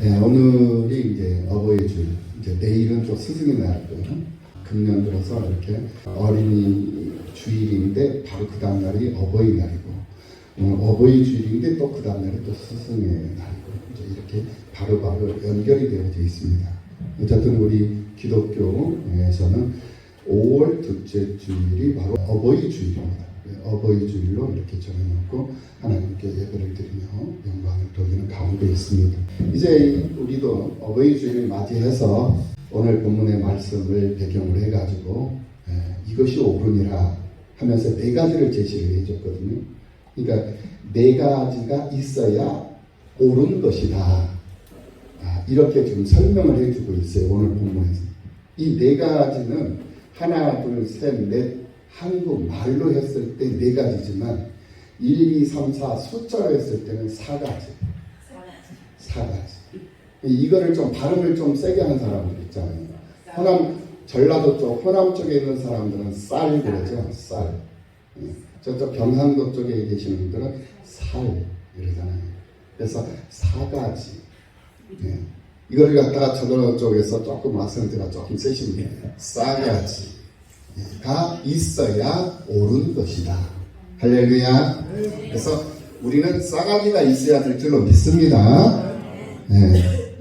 오늘이 이제 어버이 주일, 이제 내일은 또 스승의 날이고요. 금년 들어서 이렇게 어린이 주일인데 바로 그 다음 날이 어버이날이고, 어버이 주일인데 또 그 다음 날이 또 스승의 날이고, 이제 이렇게 바로바로 연결이 되어져 있습니다. 어쨌든 우리 기독교에서는 5월 둘째 주일이 바로 어버이 주일입니다. 어버이 주일로 이렇게 정해놓고 하나님께 예배를 드리며 영광을 돌리는 가운데 있습니다. 이제 우리도 어버이 주일을 맞이해서 오늘 본문의 말씀을 배경으로 해가지고 이것이 옳으니라 하면서 네 가지를 제시를 해줬거든요. 그러니까 네 가지가 있어야 옳은 것이다. 이렇게 좀 설명을 해주고 있어요. 오늘 본문에서. 이 네 가지는 하나, 둘, 셋, 넷 한국말로 했을 때 네 가지지만 1, 2, 3, 4 숫자로 했을 때는 4가지. 4가지. 이거를 좀 발음을 좀 세게 하는 사람들 있잖아요. 호남, 전라도 쪽, 호남 쪽에 있는 사람들은 쌀 그러죠. 쌀. 저쪽 경상도 쪽에 계시는 분들은 살 이러잖아요. 그래서 4가지. 이거를 갖다가 전라도 쪽에서 조금 악센트가 조금 세십니다. 4가지가 있어야 옳은 것이다. 할렐루야. 그래서 우리는 싸가지가 있어야 될 줄로 믿습니다.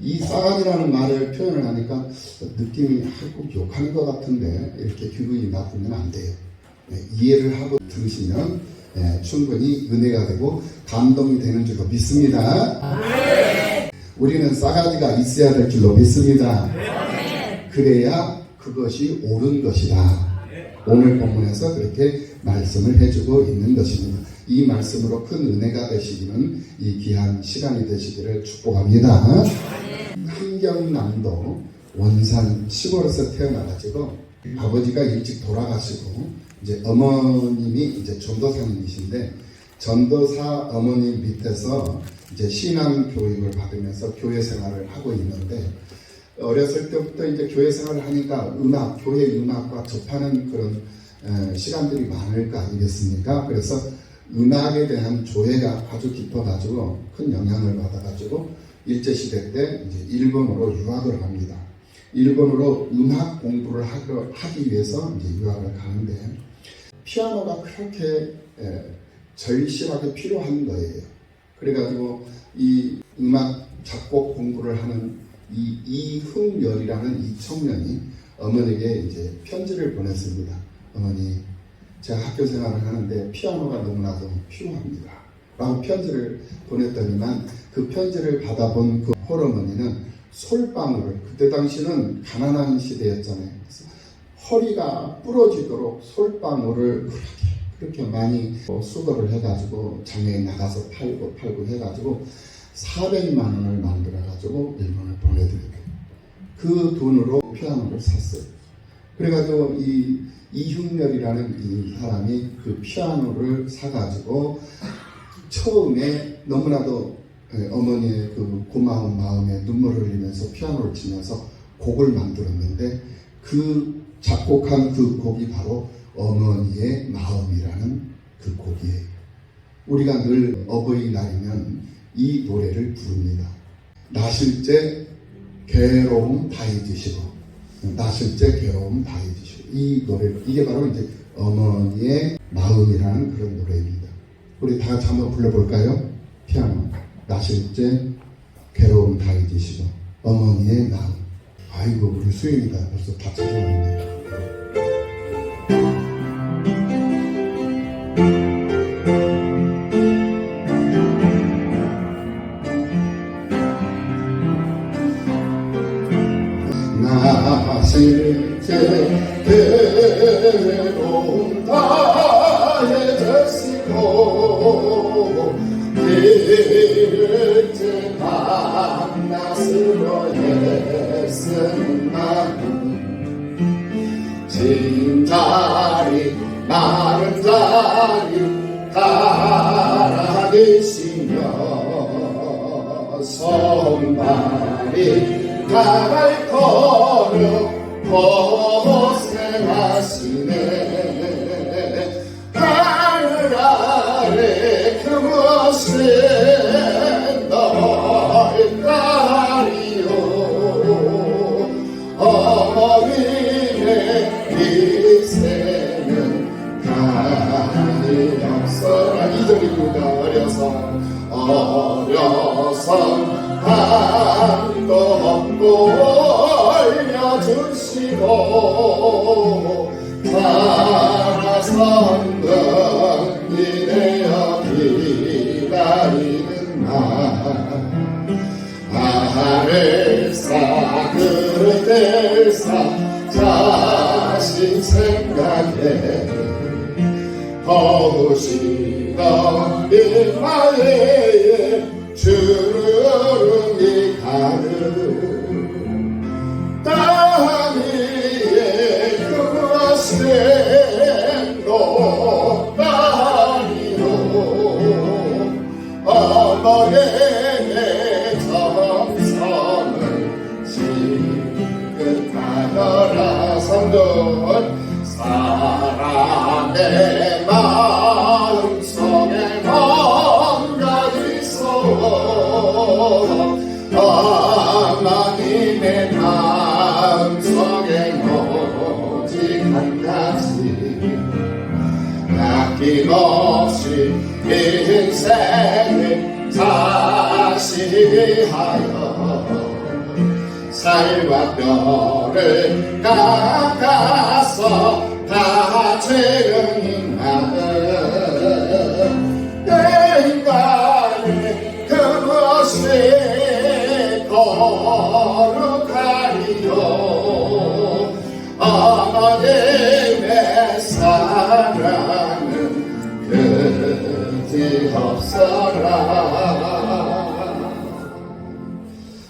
이 싸가지라는 말을 표현을 하니까 느낌이 꼭 욕하는 것 같은데 이렇게 기분이 나쁘면 안 돼요. 이해를 하고 들으시면 충분히 은혜가 되고 감동이 되는 줄로 믿습니다. 우리는 싸가지가 있어야 될 줄로 믿습니다. 그래야 그것이 옳은 것이다. 오늘 본문에서 그렇게 말씀을 해주고 있는 것입니다. 이 말씀으로 큰 은혜가 되시기는 이 귀한 시간이 되시기를 축복합니다. 한경남도 원산 시골에서 태어나가지고 아버지가 일찍 돌아가시고 이제 어머님이 이제 전도사님이신데 전도사 어머님 밑에서 이제 신앙 교육을 받으면서 교회 생활을 하고 있는데 어렸을 때부터 이제 교회 생활을 하니까 교회 음악과 접하는 그런 시간들이 많을 거 아니겠습니까? 그래서 음악에 대한 조예가 아주 깊어가지고 큰 영향을 받아가지고 일제시대 때 이제 일본으로 유학을 합니다. 일본으로 음악 공부를 하기 위해서 이제 유학을 가는데 피아노가 그렇게 절실하게 필요한 거예요. 그래가지고 이 음악 작곡 공부를 하는 이 이흥열이라는 이 청년이 어머니에게 이제 편지를 보냈습니다. 어머니, 제가 학교 생활을 하는데 피아노가 너무나도 필요합니다. 라고 편지를 보냈더니만 그 편지를 받아본 그 홀어머니는 솔방울을, 그때 당시는 가난한 시대였잖아요. 그래서 허리가 부러지도록 솔방울을 그렇게 많이 수거를 해가지고 장애에 나가서 팔고 해가지고 400만 원을 만들어가지고 일본에 보내드리고 그 돈으로 피아노를 샀어요. 그래가지고 이 이흉렬이라는 이 사람이 그 피아노를 사가지고 처음에 너무나도 어머니의 그 고마운 마음에 눈물을 흘리면서 피아노를 치면서 곡을 만들었는데 그 작곡한 그 곡이 바로 어머니의 마음이라는 그 곡이에요. 우리가 늘 어버이날이면 이 노래를 부릅니다. 나실제 괴로움 다 잊으시고, 나실제 괴로움 다 잊으시고, 이 노래, 이게 바로 이제 어머니의 마음이라는 그런 노래입니다. 우리 다 같이 한번 불러볼까요? 피아노. 나실제 괴로움 다 잊으시고, 어머니의 마음. 아이고, 우리 수인이가 벌써 다 찾아왔네. 나실제 괴로움 다 잊으시고 일제 만나스러 애쓰는 마음 진자리 마른 자리 갈아 계시며 손발이 가갈 거려 고생하시네 하늘 아래 그곳에 널 따리 한도 없고 올려주시고 살아선덕 이내어 기다리는 날 아를 그릇 뗄사 자신 생각에 거부시던 이마에 주름이 가득 땅 위에 그것은 높다니요 어머니의 정성을 지긋하여라 성도 사람의 마음속에 뭔가 있어 하나님의 마음속에 오직 한 가지 아낌없이 인생을 다시하여 살과 뼈를 깎아서 다 죄는 나는 인간의 그것이 거룩하리요 하나님의 사랑은 끝이 없어라.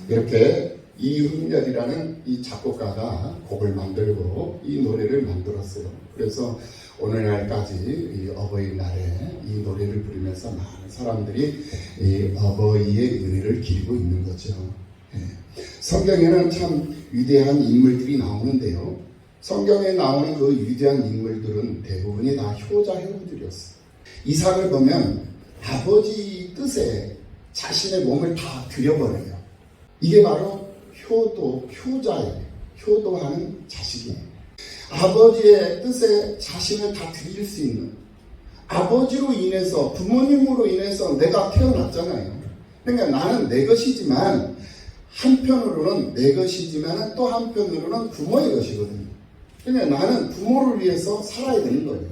이렇게 이훈렬이라는 이 작곡가가 곡을 만들고 이 노래를 만들었어요. 그래서 오늘날까지 이 어버이날에 이 노래를 부르면서 많은 사람들이 이 어버이의 은혜를 기리고 있는 거죠. 성경에는 참 위대한 인물들이 나오는데요. 성경에 나오는 그 위대한 인물들은 대부분이 다 효자 효부들이었어요. 이삭을 보면 아버지 뜻에 자신의 몸을 다 들여버려요. 이게 바로 효자예요. 효도하는 자식이에요. 아버지의 뜻에 자신을 다 드릴 수 있는, 아버지로 인해서, 부모님으로 인해서 내가 태어났잖아요. 그러니까 나는 내 것이지만 한편으로는 내 것이지만 또 한편으로는 부모의 것이거든요. 그러니까 나는 부모를 위해서 살아야 되는 거예요.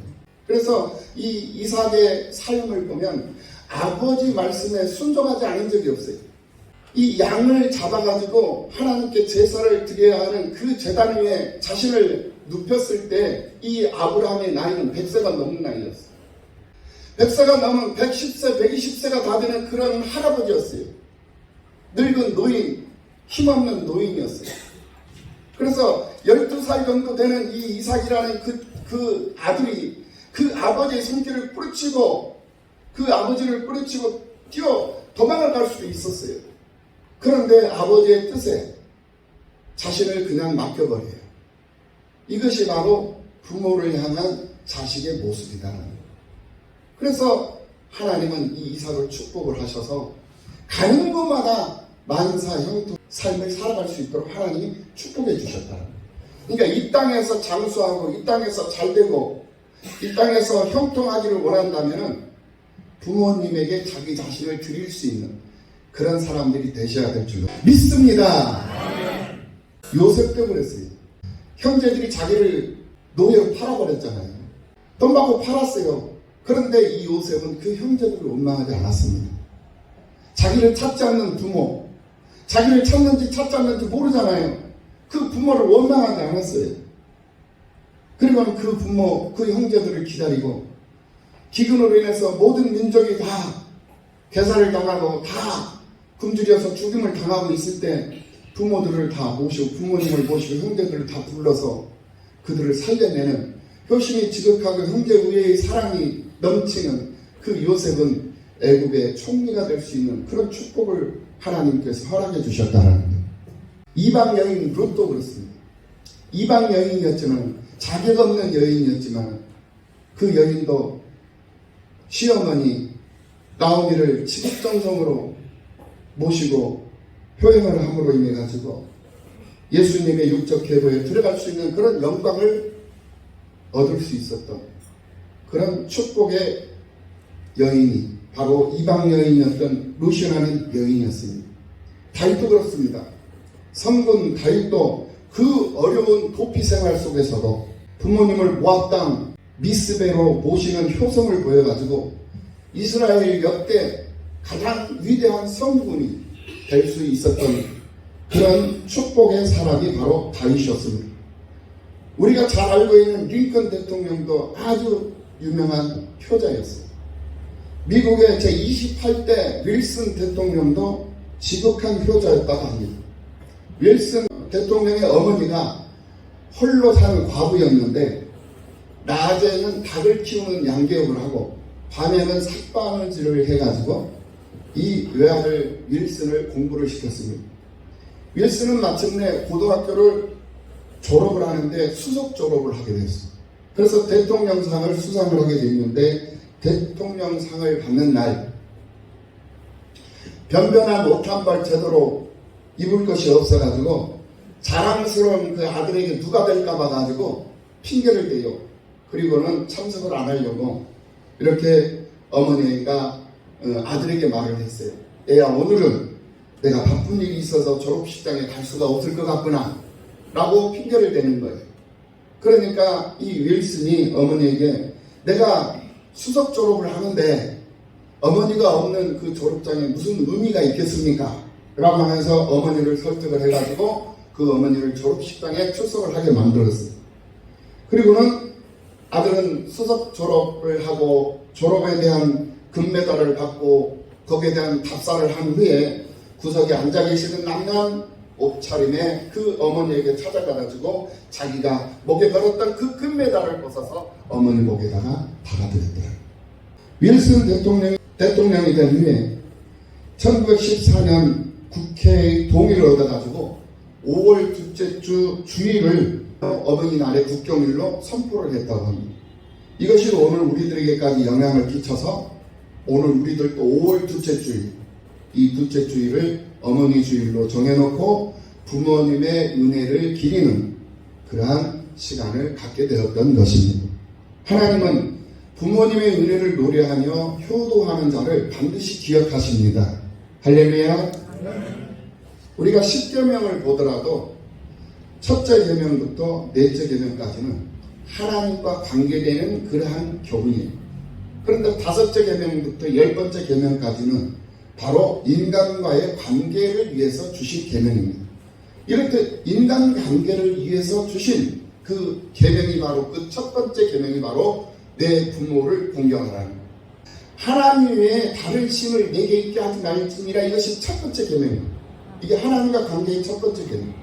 그래서 이 이삭의 삶을 보면 아버지 말씀에 순종하지 않은 적이 없어요. 이 양을 잡아가지고 하나님께 제사를 드려야 하는 그 제단 위에 자신을 눕혔을 때 이 아브라함의 나이는 100세가 넘는 나이였어요. 100세가 넘은 110세, 120세가 다 되는 그런 할아버지였어요. 늙은 노인, 힘없는 노인이었어요. 그래서 12살 정도 되는 이 이삭이라는 그 아들이 그 아버지의 손길을 뿌리치고 그 아버지를 뿌리치고 뛰어 도망을 갈 수도 있었어요. 그런데 아버지의 뜻에 자신을 그냥 맡겨버려요. 이것이 바로 부모를 향한 자식의 모습이다. 그래서 하나님은 이 이삭을 축복을 하셔서 가는 곳마다 만사형통 삶을 살아갈 수 있도록 하나님이 축복해 주셨다. 그러니까 이 땅에서 장수하고 이 땅에서 잘되고 이 땅에서 형통하기를 원한다면 부모님에게 자기 자신을 드릴 수 있는 그런 사람들이 되셔야 될 줄로 믿습니다. 요셉도 그랬어요. 형제들이 자기를 노예로 팔아버렸잖아요. 돈 받고 팔았어요. 그런데 이 요셉은 그 형제들을 원망하지 않았습니다. 자기를 찾지 않는 부모, 자기를 찾는지 찾지 않는지 모르잖아요. 그 부모를 원망하지 않았어요. 그리고 그 부모, 그 형제들을 기다리고 기근으로 인해서 모든 민족이 다 괴사를 당하고 다 굶주려서 죽임을 당하고 있을 때 부모들을 다 모시고 부모님을 모시고 형제들을 다 불러서 그들을 살려내는 효심이 지극하고 형제 우애의 사랑이 넘치는 그 요셉은 애굽의 총리가 될 수 있는 그런 축복을 하나님께서 허락해 주셨다는 거예요. 이방 여인 롯도 그렇습니다. 이방 여인이었지만 자격 없는 여인이었지만 그 여인도 시어머니 나오미를 지극정성으로 모시고 효행을 함으로 인해 가지고 예수님의 육적 계보에 들어갈 수 있는 그런 영광을 얻을 수 있었던 그런 축복의 여인이 바로 이방 여인이었던 루시라는 여인이었습니다. 다윗도 그렇습니다. 성군 다윗도 그 어려운 도피 생활 속에서도 부모님을 모압 땅 미스베로 모시는 효성을 보여가지고 이스라엘 역대 가장 위대한 성군이 될 수 있었던 그런 축복의 사람이 바로 다윗이었습니다. 우리가 잘 알고 있는 링컨 대통령도 아주 유명한 효자였어요. 미국의 제28대 윌슨 대통령도 지극한 효자였다고 합니다. 윌슨 대통령의 어머니가 홀로 사는 과부였는데 낮에는 닭을 키우는 양계업을 하고 밤에는 삭바느질을 해가지고 이 외아들 윌슨을 공부를 시켰습니다. 윌슨은 마침내 고등학교를 졸업을 하는데 수석 졸업을 하게 됐어요. 그래서 대통령상을 수상을 하게 됐는데 대통령상을 받는 날 변변한 옷 한 벌 제대로 입을 것이 없어가지고 자랑스러운 그 아들에게 누가 될까 봐가지고 핑계를 대요. 그리고는 참석을 안 하려고 이렇게 어머니가 아들에게 말을 했어요. 애야, 오늘은 내가 바쁜 일이 있어서 졸업식장에 갈 수가 없을 것 같구나 라고 핑계를 대는 거예요. 그러니까 이 윌슨이 어머니에게 내가 수석 졸업을 하는데 어머니가 없는 그 졸업장에 무슨 의미가 있겠습니까? 라고 하면서 어머니를 설득을 해가지고 그 어머니를 졸업식장에 출석을 하게 만들었어요. 그리고는 아들은 수석 졸업을 하고 졸업에 대한 금메달을 받고 거기에 대한 답사를 한 후에 구석에 앉아 계시는 남편 옷차림에 그 어머니에게 찾아가가지고 자기가 목에 걸었던 그 금메달을 벗어서 어머니 목에다가 박아드렸더라고요. 윌슨 대통령이 된 후에 1914년 국회의 동의를 얻어가지고 5월 둘째 주 주일을 어버이날의 국경일로 선포를 했다고 합니다. 이것이 오늘 우리들에게까지 영향을 끼쳐서 오늘 우리들도 5월 둘째 주일, 이 둘째 주일을 어머니 주일로 정해놓고 부모님의 은혜를 기리는 그러한 시간을 갖게 되었던 것입니다. 하나님은 부모님의 은혜를 노래하며 효도하는 자를 반드시 기억하십니다. 할렐루야. 우리가 10계명을 보더라도 첫째 계명부터 넷째 계명까지는 하나님과 관계되는 그러한 교훈이에요. 그런데 다섯째 계명부터 10번째 계명까지는 바로 인간과의 관계를 위해서 주신 계명입니다. 이렇게 인간관계를 위해서 주신 그 계명이 바로 그 첫 번째 계명이 바로 내 부모를 공경하라는 거예요. 하나님 외에 다른 신을 내게 있게 하지 말지니라. 이것이 첫 번째 계명입니다. 이게 하나님과 관계의 첫 번째 계명.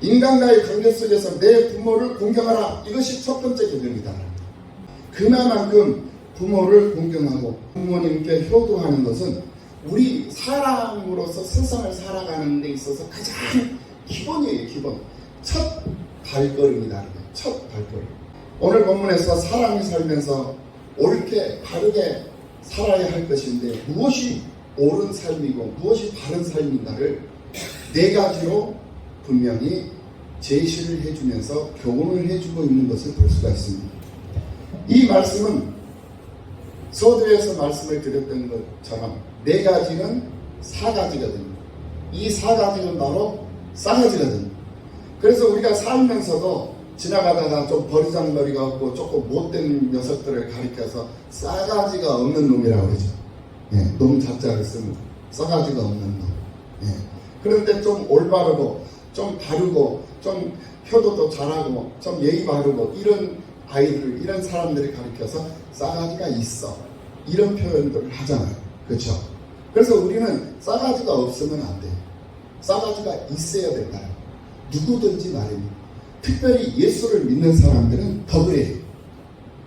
인간과의 관계 속에서 내 부모를 공경하라. 이것이 첫 번째 계명이다. 그나만큼 부모를 공경하고 부모님께 효도하는 것은 우리 사람으로서 세상을 살아가는 데 있어서 가장 기본이에요. 기본. 첫 발걸음이다. 첫 발걸음. 오늘 본문에서 사람이 살면서 옳게 바르게 살아야 할 것인데 무엇이 옳은 삶이고 무엇이 바른 삶인가를 네 가지로 분명히 제시를 해주면서 교훈을 해주고 있는 것을 볼 수가 있습니다. 이 말씀은 서두에서 말씀을 드렸던 것처럼 네 가지는 사가지거든요. 이 사가지는 바로 싸가지거든요. 그래서 우리가 살면서도 지나가다가 좀 버리장머리가 없고 조금 못된 녀석들을 가리켜서 싸가지가 없는 놈이라고 그러죠. 예, 놈 자자를 쓰는 싸가지가 없는 놈. 예. 그런데 좀 올바르고 좀 바르고 좀 효도도 잘하고 좀 예의 바르고 이런 아이들, 이런 사람들을 가리켜서 싸가지가 있어. 이런 표현들을 하잖아요. 그렇죠? 그래서 우리는 싸가지가 없으면 안 돼요. 싸가지가 있어야 된다. 누구든지 말입니다. 특별히 예수를 믿는 사람들은 더 그래요.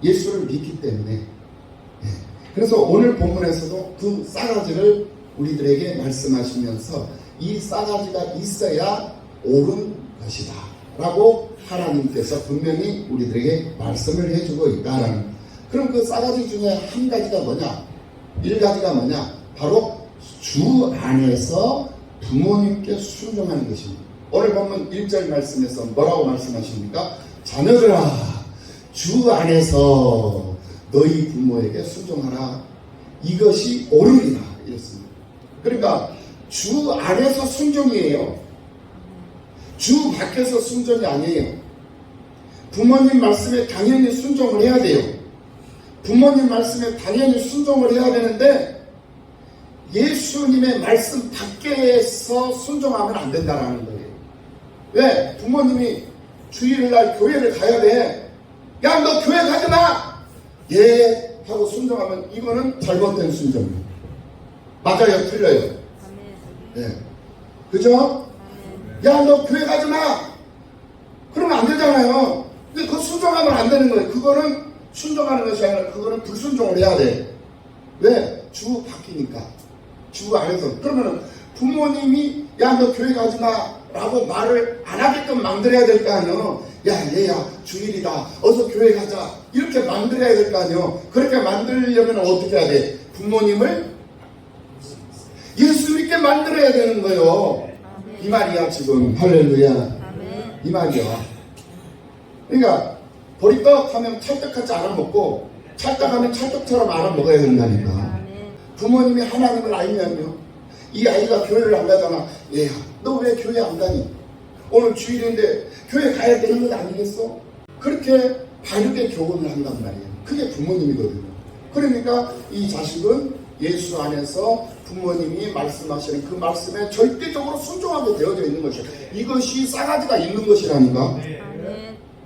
예수를 믿기 때문에. 예. 그래서 오늘 본문에서도 그 싸가지를 우리들에게 말씀하시면서 이 싸가지가 있어야 옳은 것이다 라고 하나님께서 분명히 우리들에게 말씀을 해주고 있다라는. 그럼 그 싸가지 중에 한 가지가 뭐냐? 1가지가 뭐냐? 바로 주 안에서 부모님께 순종하는 것입니다. 오늘 보면 1절 말씀에서 뭐라고 말씀하십니까? 자녀들아, 주 안에서 너희 부모에게 순종하라. 이것이 옳으리라 이랬습니다. 그러니까 주 안에서 순종이에요. 주 밖에서 순종이 아니에요. 부모님 말씀에 당연히 순종을 해야 돼요. 부모님 말씀에 당연히 순종을 해야 되는데 예수님의 말씀 밖에서 순종하면 안 된다는 거예요. 왜? 부모님이 주일날 교회를 가야 돼. 야, 너 교회 가지 마! 예 하고 순종하면 이거는 잘못된 순종이에요. 맞아요? 틀려요? 네. 그죠? 야, 너 교회 가지 마! 그러면 안 되잖아요. 근데 그거 순종하면 안 되는 거예요. 그거는 순종하는 것이 아니라 그거는 불순종을 해야 돼. 왜? 주 바뀌니까. 주 안에서. 그러면 부모님이 야, 너 교회 가지 마! 라고 말을 안 하게끔 만들어야 될 거 아니에요. 야, 얘야, 주일이다. 어서 교회 가자. 이렇게 만들어야 될 거 아니에요. 그렇게 만들려면 어떻게 해야 돼? 부모님을 예수 믿게 만들어야 되는 거예요. 이 말이야, 지금. 할렐루야. 이 말이야. 그러니까, 보리떡 하면 찰떡같이 알아먹고, 찰떡하면 찰떡처럼 알아먹어야 된다니까. 부모님이 하나님을 알면요. 이 아이가 교회를 안 가잖아. 얘야, 너 왜 교회 안 가니? 오늘 주일인데 교회 가야 되는 건 아니겠어? 그렇게 바르게 교훈을 한단 말이에요. 그게 부모님이거든요. 그러니까 이 자식은 예수 안에서 부모님이 말씀하시는 그 말씀에 절대적으로 순종하게 되어져 있는 것이죠. 이것이 싸가지가 있는 것이라니까.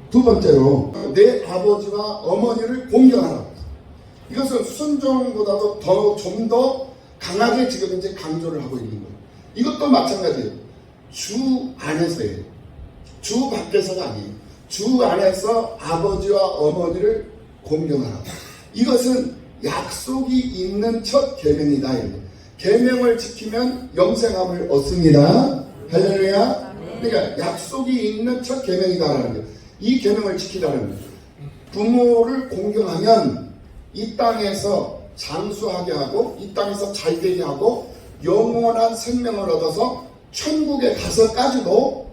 두 번째로 내 아버지와 어머니를 공경하라. 이것은 순종보다도 좀 더 강하게 지금 이제 강조를 하고 있는 거예요. 이것도 마찬가지예요. 주 안에서예요. 주 밖에서가 아니에요. 주 안에서 아버지와 어머니를 공경하라. 이것은 약속이 있는 첫 계명이다. 계명을 지키면 영생함을 얻습니다. 할렐루야. 그러니까 약속이 있는 첫 계명이다라는 거예요. 이 계명을 지키라는 거예요. 부모를 공경하면 이 땅에서 장수하게 하고 이 땅에서 잘되게 하고 영원한 생명을 얻어서 천국에 가서까지도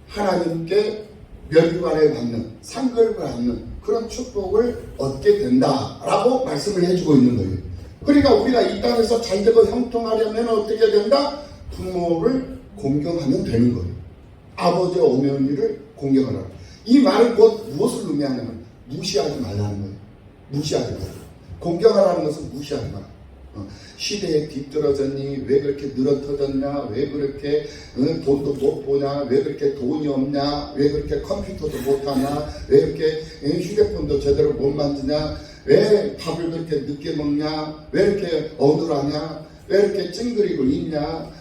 하나님께 멸류관을 받는 상급을 받는 그런 축복을 얻게 된다라고 말씀을 해주고 있는 거예요. 그러니까 우리가 이 땅에서 잘되고 형통하려면 어떻게 된다? 부모를 공경하면 되는 거예요. 아버지와 어머니를 공경하라. 이 말은 곧 무엇을 의미하냐면 무시하지 말라는 거예요. 무시하지 말라. 공경하라는 것은 무시하지 마라. 시대에 뒤떨어졌니? 왜 그렇게 늘어터졌냐? 왜 그렇게 돈도 못 보냐? 왜 그렇게 돈이 없냐? 왜 그렇게 컴퓨터도 못하냐? 왜 그렇게 휴대폰도 제대로 못 만지냐? 왜 밥을 그렇게 늦게 먹냐? 왜 이렇게 어눌하냐? 왜 이렇게 찡그리고 있냐?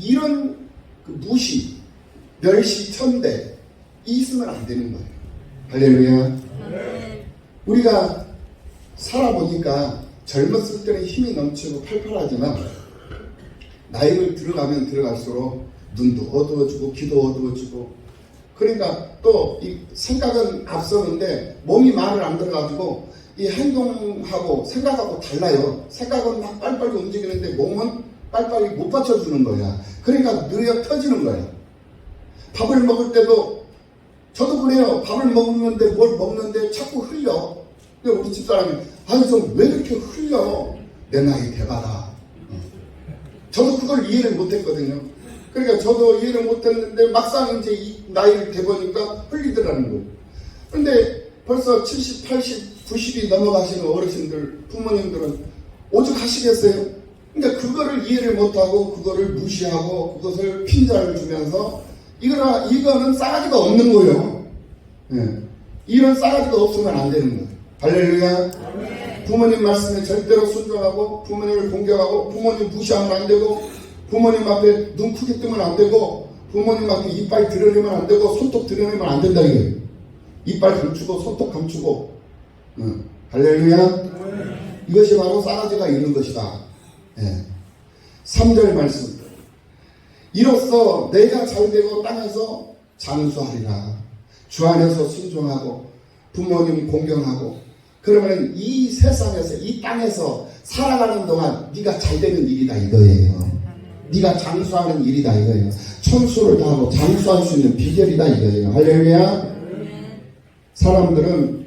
이런 그 무시, 멸시, 천대 있으면 안 되는 거예요. 할렐루야. 우리가 살아보니까 젊었을 때는 힘이 넘치고 팔팔하지만 나이를 들어가면 들어갈수록 눈도 어두워지고 귀도 어두워지고 그러니까 또 이 생각은 앞서는데 몸이 말을 안 들어가지고 이 행동하고 생각하고 달라요. 생각은 막 빨리빨리 움직이는데 몸은 빨리빨리 못 받쳐주는 거야. 그러니까 느려 터지는 거야. 밥을 먹을 때도 저도 그래요. 밥을 먹는데 뭘 먹는데 자꾸 흘려. 근데 우리 집사람이 아니 좀 왜 이렇게 흘려? 내 나이 대봐라. 저도 그걸 이해를 못했거든요. 그러니까 저도 이해를 못했는데 막상 이제 이 나이를 대보니까 흘리더라는 거예요. 근데 벌써 70, 80, 90이 넘어가시는 어르신들, 부모님들은 오죽하시겠어요? 그러니까 그거를 이해를 못하고 그거를 무시하고 그것을 핀자를 주면서 이거는 싸가지가 없는 거예요. 네. 이런 싸가지가 없으면 안 되는 거예요. 할렐루야. 부모님 말씀에 절대로 순종하고 부모님을 공경하고 부모님 무시하면 안 되고 부모님 앞에 눈 크게 뜨면 안 되고 부모님 앞에 이빨 드러내면 안 되고 손톱 드러내면 안 된다 이게. 이빨 감추고 손톱 감추고. 할렐루야. 이것이 바로 싸가지가 있는 것이다. 3절 말씀. 이로써 내가 잘되고 땅에서 장수하리라. 주 안에서 순종하고 부모님 공경하고 그러면 이 세상에서 이 땅에서 살아가는 동안 네가 잘되는 일이다 이거예요. 네가 장수하는 일이다 이거예요. 천수를 다하고 장수할 수 있는 비결이다 이거예요. 할렐루야. 사람들은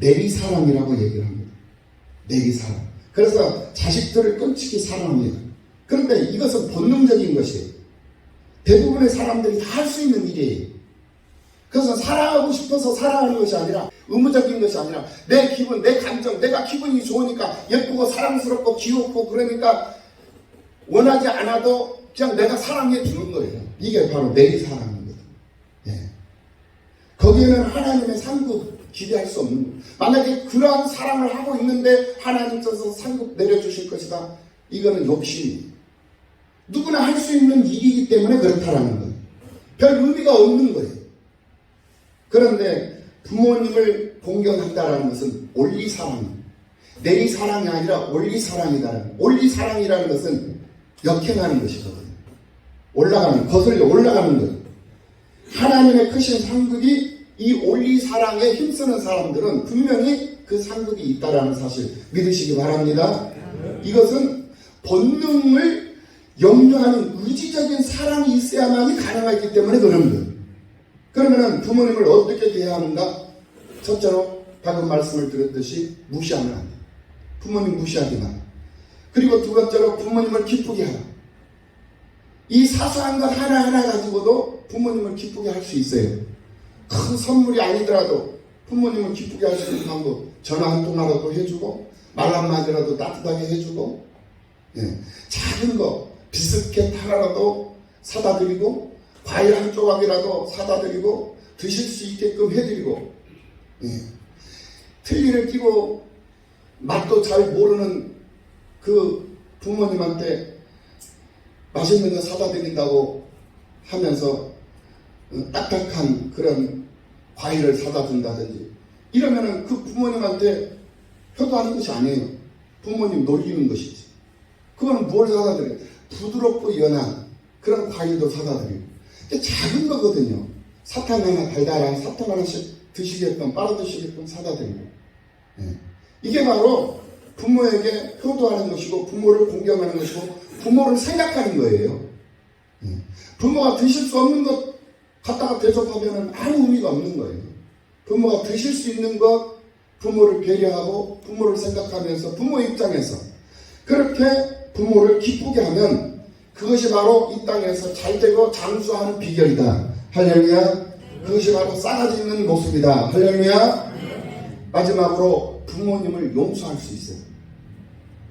내리사랑이라고 얘기를 합니다. 내리사랑. 그래서 자식들을 끔찍이 사랑합니다. 그런데 이것은 본능적인 것이에요. 대부분의 사람들이 다 할 수 있는 일이에요. 그래서 사랑하고 싶어서 사랑하는 것이 아니라, 의무적인 것이 아니라, 내 기분, 내 감정, 내가 기분이 좋으니까 예쁘고 사랑스럽고 귀엽고 그러니까 원하지 않아도 그냥 내가 사랑해 주는 거예요. 이게 바로 내리사랑입니다. 예. 거기에는 하나님의 상급 기대할 수 없는 거예요. 만약에 그러한 사랑을 하고 있는데 하나님께서 상급 내려주실 것이다. 이거는 욕심이에요. 누구나 할 수 있는 일이기 때문에 그렇다라는 거예요. 별 의미가 없는 거예요. 그런데 부모님을 공경한다라는 것은 올리사랑입니다. 내리사랑이 아니라 올리사랑이다라는, 올리사랑이라는 것은 역행하는 것이거든요. 올라가는, 거슬려 올라가는 거예요. 하나님의 크신 상급이 이 올리사랑에 힘쓰는 사람들은 분명히 그 상급이 있다라는 사실 믿으시기 바랍니다. 이것은 본능을 염려하는 의지적인 사랑이 있어야만이 가능하기 때문에 그런 거예요. 그러면은 부모님을 어떻게 대해야 하는가? 첫째로 방금 말씀을 드렸듯이 무시하면 안 돼요. 부모님 무시하지 마. 그리고 두 번째로 부모님을 기쁘게 하라. 이 사소한 것 하나하나 가지고도 부모님을 기쁘게 할 수 있어요. 큰 선물이 아니더라도 부모님을 기쁘게 할 수 있는 방법, 전화 한 통화라도 해주고 말 한마디라도 따뜻하게 해주고, 예. 작은 거 비스켓 하나라도 사다 드리고 과일 한 조각이라도 사다 드리고 드실 수 있게끔 해드리고, 예. 틀니를 끼고 맛도 잘 모르는 그 부모님한테 맛있는 거 사다 드린다고 하면서 딱딱한 그런 과일을 사다 준다든지 이러면은 그 부모님한테 효도하는 것이 아니에요. 부모님 놀리는 것이지. 그건 뭘 사다 드려요? 부드럽고 연한 그런 과일도 사다 드리고. 작은 거거든요. 사탕 하나 달달한 사탕 하나씩 드시게끔 빨아 드시게끔 사다 드리고. 예. 이게 바로 부모에게 효도하는 것이고 부모를 공경하는 것이고 부모를 생각하는 거예요. 예. 부모가 드실 수 없는 것 갖다가 대접하면 아무 의미가 없는 거예요. 부모가 드실 수 있는 것 부모를 배려하고 부모를 생각하면서 부모 입장에서 그렇게 부모를 기쁘게 하면 그것이 바로 이 땅에서 잘되고 장수하는 비결이다. 할렐루야. 그것이 바로 싸가지 있는 모습이다. 할렐루야. 마지막으로 부모님을 용서할 수 있어요.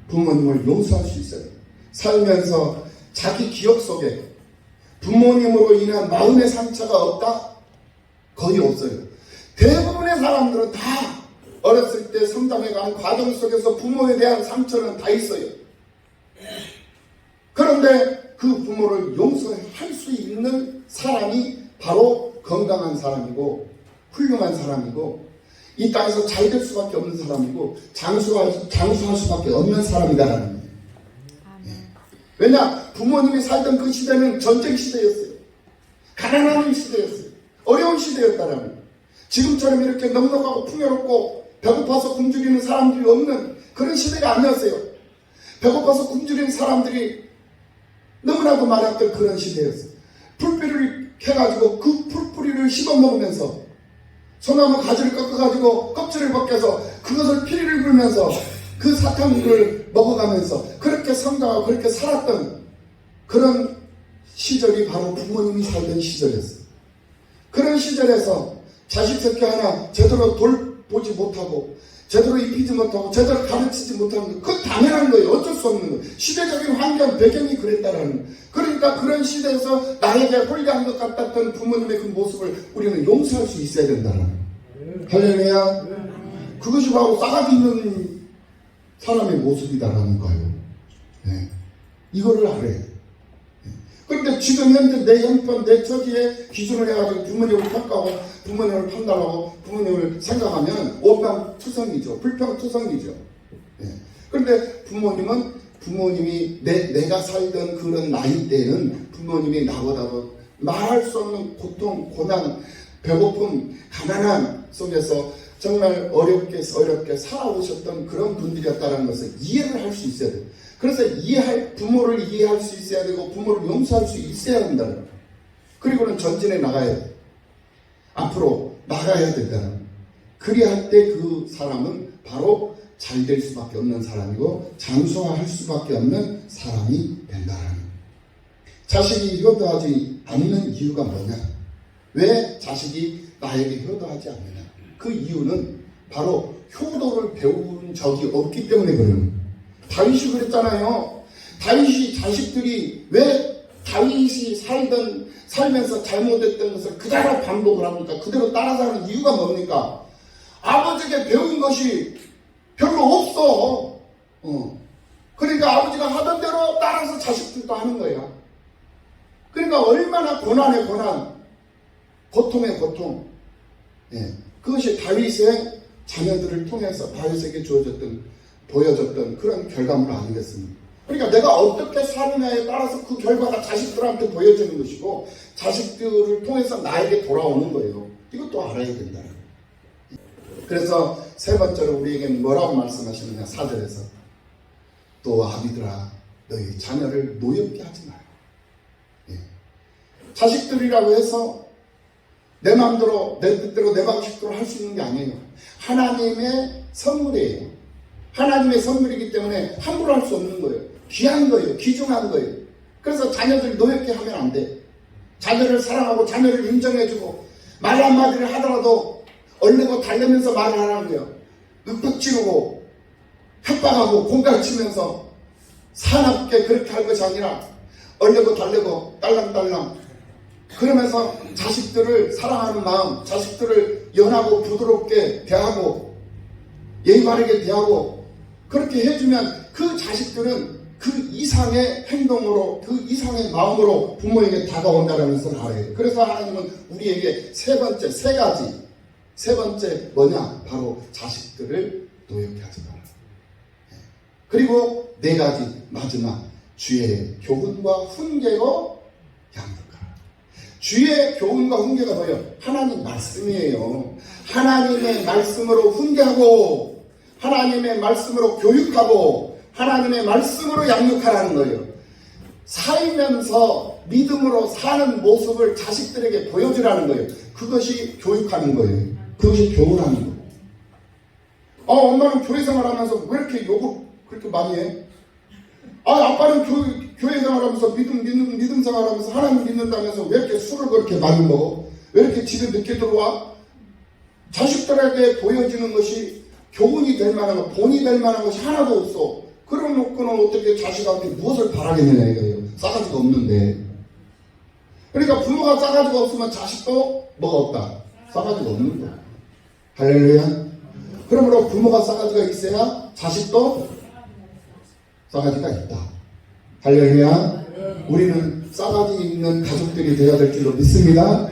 부모님을 용서할 수 있어요. 살면서 자기 기억 속에 부모님으로 인한 마음의 상처가 없다? 거의 없어요. 대부분의 사람들은 다 어렸을 때 성장해가는 과정 속에서 부모에 대한 상처는 다 있어요. 그런데 그 부모를 용서할 수 있는 사람이 바로 건강한 사람이고 훌륭한 사람이고 이 땅에서 잘 될 수밖에 없는 사람이고 장수할 수밖에 없는 사람이다라는 거예요. 왜냐? 부모님이 살던 그 시대는 전쟁 시대였어요. 가난한 시대였어요. 어려운 시대였다라는 거예요. 지금처럼 이렇게 넉넉하고 풍요롭고 배고파서 굶주리는 사람들이 없는 그런 시대가 아니었어요. 배고파서 굶주리는 사람들이 너무나도 많았던 그런 시대였어요. 풀뿌리를 캐가지고 그 풀뿌리를 씹어먹으면서 소나무 가지를 꺾어가지고 껍질을 벗겨서 그것을 피리를 불면서 그 사탕물을 먹어가면서 그렇게 성장하고 그렇게 살았던 그런 시절이 바로 부모님이 살던 시절이었어요. 그런 시절에서 자식 새끼 하나 제대로 돌보지 못하고 제대로 입히지 못하고 제대로 가르치지 못하는 거 그건 당연한 거예요. 어쩔 수 없는 거예요. 시대적인 환경 배경이 그랬다라는 거예요. 그러니까 그런 시대에서 나에게 홀리한 것 같았던 부모님의 그 모습을 우리는 용서할 수 있어야 된다는 거예요. 할렐루야. 그것이 바로 싸가지 있는 사람의 모습이다라는 거예요. 네. 이거를 알아야 돼요. 네. 그런데 지금 현재 내 형편, 내 처지에 기준을 해가지고 부모님을 평가하고 부모님을 판단하고 부모님을 생각하면 원망투성이죠. 불평투성이죠. 네. 그런데 부모님이 내가 살던 그런 나이 때는 부모님이 나보다도 말할 수 없는 고통, 고난, 배고픔, 가난함 속에서 정말 어렵게 살아오셨던 그런 분들이었다는 것을 이해를 할 수 있어야 돼요. 그래서 부모를 이해할 수 있어야 되고 부모를 용서할 수 있어야 한다는 거예요. 그리고는 전진해 나가야 돼요. 앞으로 나가야 된다는 거예요. 그리할 때 그 사람은 바로 잘 될 수밖에 없는 사람이고 장수할 수밖에 없는 사람이 된다는. 자식이 효도하지 않는 이유가 뭐냐? 왜 자식이 나에게 효도하지 않느냐? 그 이유는 바로 효도를 배운 적이 없기 때문에 그래요. 다윗이 그랬잖아요. 다윗이 자식들이 왜 다윗이 살면서 잘못했던 것을 그대로 반복을 합니까? 그대로 따라가는 이유가 뭡니까? 아버지에게 배운 것이 별로 없어. 그러니까 아버지가 하던 대로 따라서 자식들도 하는 거야. 그러니까 얼마나 고난의 고난, 고통의 고통. 그것이 다윗의 자녀들을 통해서 다윗에게 보여졌던 그런 결과물 아니겠습니까? 그러니까 내가 어떻게 사느냐에 따라서 그 결과가 자식들한테 보여지는 것이고 자식들을 통해서 나에게 돌아오는 거예요. 이것도 알아야 된다. 그래서 세 번째로 우리에게는 뭐라고 말씀하시느냐? 4절에서 또 아비들아 너희 자녀를 노엽게 하지 마라. 자식들이라고 해서 내 마음대로 내 뜻대로 내 방식대로 할 수 있는 게 아니에요. 하나님의 선물이에요. 하나님의 선물이기 때문에 함부로 할 수 없는 거예요. 귀한 거예요. 귀중한 거예요. 그래서 자녀들 노엽게 하면 안 돼. 자녀를 사랑하고 자녀를 인정해주고 말 한마디를 하더라도 얼레고 달래면서 말을 하라는 거예요. 윽박 지르고 협박하고 공갈치면서 사납게 그렇게 할 것이 아니라 얼레고 달래고 딸랑딸랑 그러면서 자식들을 사랑하는 마음, 자식들을 연하고 부드럽게 대하고 예의 바르게 대하고 그렇게 해주면 그 자식들은 그 이상의 행동으로 그 이상의 마음으로 부모에게 다가온다는 것을 알아야 돼요. 그래서 하나님은 우리에게 세 번째 뭐냐? 바로 자식들을 노엽게 하지 마라. 그리고 4가지 마지막 주의 교훈과 훈계로 양육하라. 주의 교훈과 훈계가 뭐예요? 하나님 말씀이에요. 하나님의 말씀으로 훈계하고 하나님의 말씀으로 교육하고 하나님의 말씀으로 양육하라는 거예요. 살면서 믿음으로 사는 모습을 자식들에게 보여주라는 거예요. 그것이 교육하는 거예요. 그것이 교훈하는 거예요. 엄마는 교회 생활하면서 왜 이렇게 욕을 그렇게 많이 해? 아빠는 교회 생활하면서 믿음 생활하면서 하나님 믿는다면서 왜 이렇게 술을 그렇게 많이 먹어? 왜 이렇게 집에 늦게 들어와? 자식들에게 보여지는 것이 교훈이 될 만한 것, 본이 될 만한 것이 하나도 없어. 그럼 놓고는 어떻게 자식한테 무엇을 바라겠느냐 이거예요. 싸가지가 없는데. 그러니까 부모가 싸가지가 없으면 자식도 뭐가 없다? 싸가지가 없는 거야. 할렐루야. 그러므로 부모가 싸가지가 있어야 자식도 싸가지가 있다. 할렐루야. 우리는 싸가지 있는 가족들이 되어야 될 줄로 믿습니다.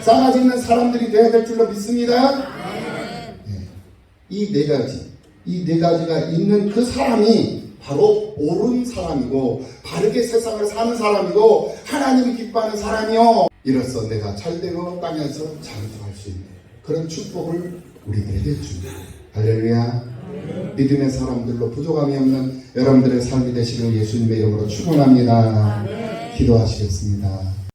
싸가지 있는 사람들이 되어야 될 줄로 믿습니다. 이 4가지가 있는 그 사람이 바로 옳은 사람이고 바르게 세상을 사는 사람이고 하나님이 기뻐하는 사람이요. 이로써 내가 잘되고 땅에서 장수할 수 있는 그런 축복을 우리들에게 줍니다. 할렐루야. 믿음의 사람들로 부족함이 없는 여러분들의 삶이 되시길 예수님의 이름으로 축원합니다. 기도하시겠습니다.